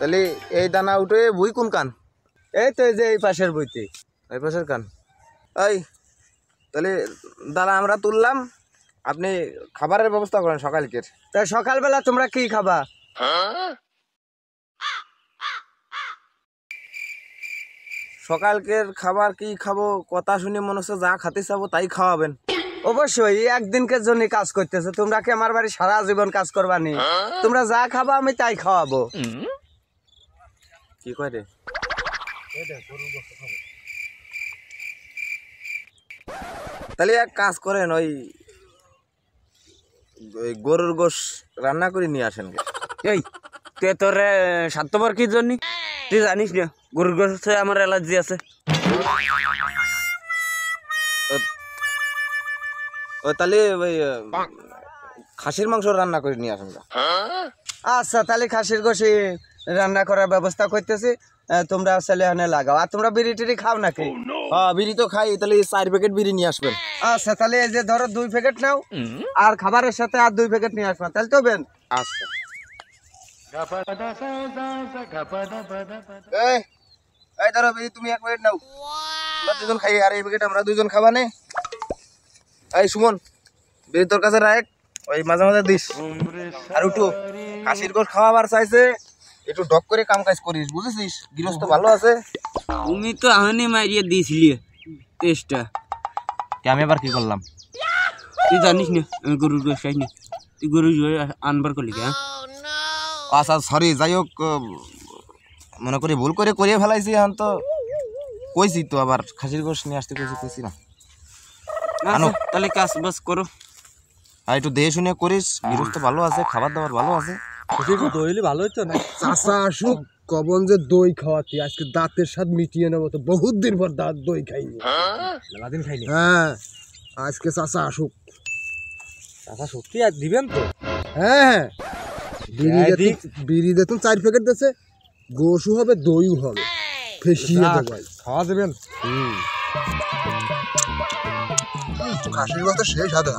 তাহলে এই দানা উঠে বই কোন কান? এই তো এই যে এই পাশের বইতে। এই পাশের কান। এই তাহলে দানা আমরা তুললাম, আপনি খাবারের ব্যবস্থা করেন সকালকের। তা সকালবেলা তোমরা কি খাবা? সকালকের খাবার কি খাবো? কথা শুনে মনে হচ্ছে যা খাতে চাবো তাই খাওয়াবেন। অবশ্যই একদিনকের জন্য কাজ করতেছে, তোমরা কি আমার বাড়ি সারা জীবন কাজ করবা নি? তোমরা যা খাবা আমি তাই খাওয়াবো। কি কয় রে? তাহলে এক কাজ করেন, ওই গরুর গোশ রান্না করে নিয়ে আসেন। এই তুই তোরে স্বার্থপর কি জন্য? তুই জানিস না গরুর গোশে আমার অ্যালার্জি আছে। ও তাহলে ওই খাসির মাংস রান্না করে নিয়ে আসেন। আচ্ছা তাহলে খাসির গোশে রান্না করার ব্যবস্থা করতেছি, তোমরা ছেলে হানে লাগাও। আর তোমরা বিড়ি টিড়ি খাও নাকি? হ্যাঁ বিড়ি তো খাই, তাহলে 4 প্যাকেট বিড়ি নিয়ে আসবেন। আচ্ছা তাহলে এই যে ধরো 2 প্যাকেট নাও, আর খাবারের সাথে আর 2 প্যাকেট নিয়ে আসবা, তাহলে তো বেন। আচ্ছা এই ধরো বিড়ি তুমি 1 প্যাকেট নাও, আমরা 2জন খাই, আর এই প্যাকেট আমরা 2জন খাবা নে। এই সুমন, বিড়ি তোর কাছে রাখ, ওই মাঝে মাঝে দিস। আর উঠো, খাসির গোশ খাওয়াবার চাইছে, একটু ডক করে কাম কাজ করিস, বুঝেছিস? গৃহস্থ ভালো আছে? তুমি তো আহনি মারিয়ে দিয়েছিলি টেস্টটা। আমি আবার কি করলাম? তুই জানিস না আমি গরুর গোশ খাই না, তুই গরুর গোশ আনবার করলি কি? আচ্ছা সরি, যাই হোক, মনে করি ভুল করে করিয়ে ফেলাইছি। এখন তো কইছি তো, আবার খাসির গোশ নিয়ে আসতে কইছি না। আনো তাহলে কাজ বাস করো, আর একটু দেখে শুনে করিস, গৃহস্থ ভালো আছে, খাবার দাবার ভালো আছে। দইলে ভালো হতো না? চাচা আসুক, কবন যে দই খাওয়াতি, আজকে দাঁতের স্বাদ মিটিয়ে নেবো। তো বহুত দিন পর দই খাইনি, দিন খাইনি। হ্যাঁ আজকে চাচা আসুক। চাচা সত্যি আর দিবেন তো? হ্যাঁ বিড়ি দেখুন 4 প্যাকেট দিয়েছে, গোশও হবে দইও হবে, ফেসিয়ে দেবো। খাওয়া দেবেন? খাসির কথা সেই সাদা।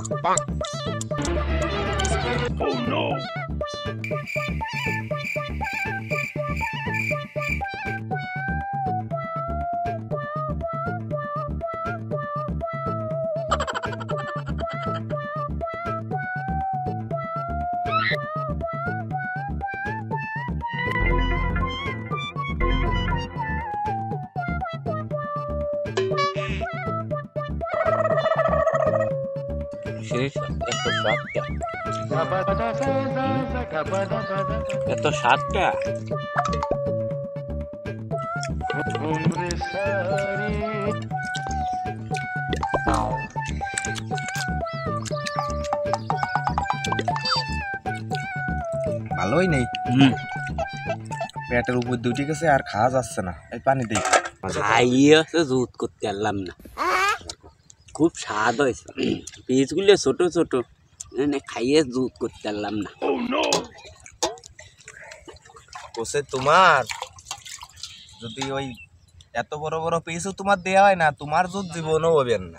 এত স্বাদটা ভালোই নেই, পেটের উপর দুটি গেছে, আর খাওয়া যাচ্ছে না। এই পানি দেই। খাইয়ে জুত করতে পারলাম না, খুব স্বাদ হয়েছে, পিসগুলো ছোট ছোট, খাইয়ে জুত করতে পারলাম না। কোসে তোমার যদি ওই এত বড় বড় পিসও তোমার দেওয়া হয় না, তোমার দুধ জীবনও হবেন না।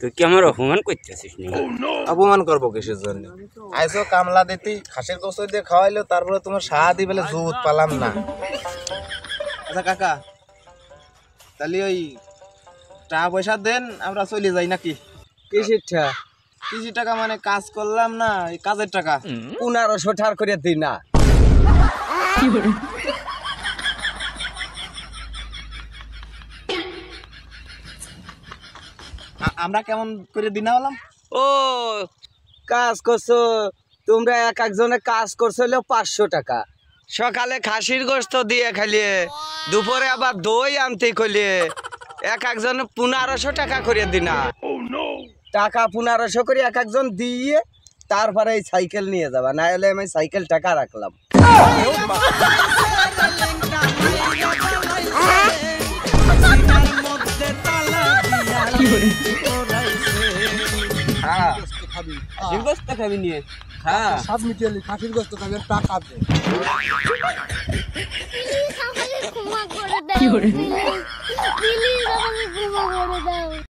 তুই কি আমার অপমান করতেছিস? অপমান করবো কিসের জন্য? আইসো কামলা দিতি, খাসির গোশত দিয়ে খাওয়াইলো, তারপরে তোমার সাহায্য বলে দুধ পালাম না। আচ্ছা কাকা, তাহলে ওই টাকা পয়সা দেন, আমরা চলে যাই নাকি? কিসের টা? কিসি টাকা মানে কাজ করলাম না, এই কাজের টাকা। 1500 টাকা করে দিই না? আমরা কেমন করে দিনা হলাম? ও কাজ করছো তোমরা, এক একজনে কাজ করছো হলো 500 টাকা। সকালে খাসির গোশত দিয়ে খাইলে, দুপুরে আবার দই আনতে কইলে, এক একজনে 1500 টাকা করে দিনা। টাকা 1500 করে এক একজন দিয়ে তারপরে এই সাইকেল নিয়ে যাবা, না হলে আমি সাইকেল টাকা রাখলাম। খাসির গোশত খাবি নিয়ে? হ্যাঁ সব মিটিয়ে খাসির গোশত খাবি, টাকা দে। ক্ষমা করে দাও, প্লিজ আমাকে ক্ষমা করে দাও।